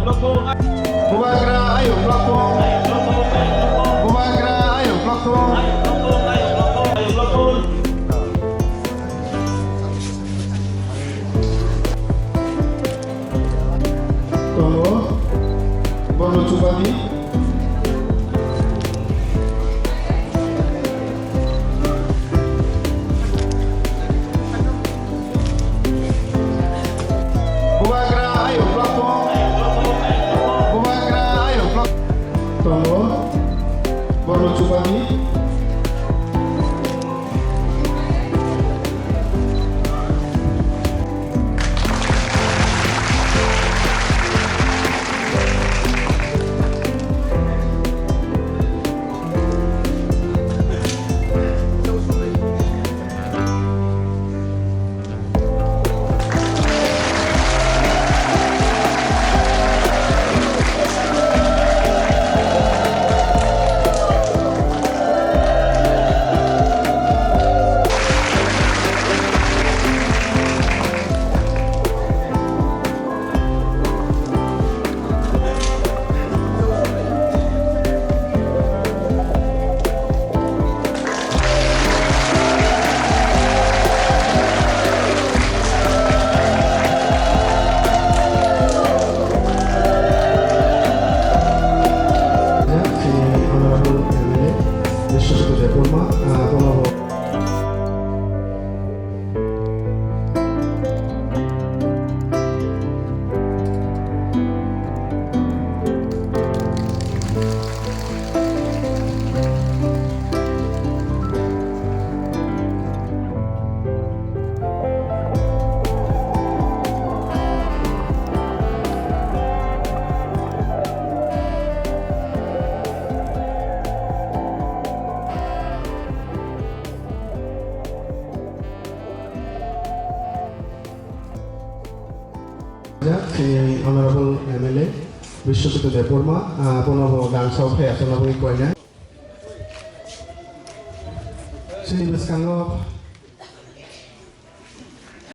Bumagra, ayo pelakon. Bumagra, ayo pelakon. Tono, Bono Cupati. Bumagra, ayo pelakon. Bumagra, ayo pelakon. Tono, Bono Cupati. Si Honorable MLA Bishopito Depurma, Ponovo Gansau Pay, Atonabu Koina. Sini Beskango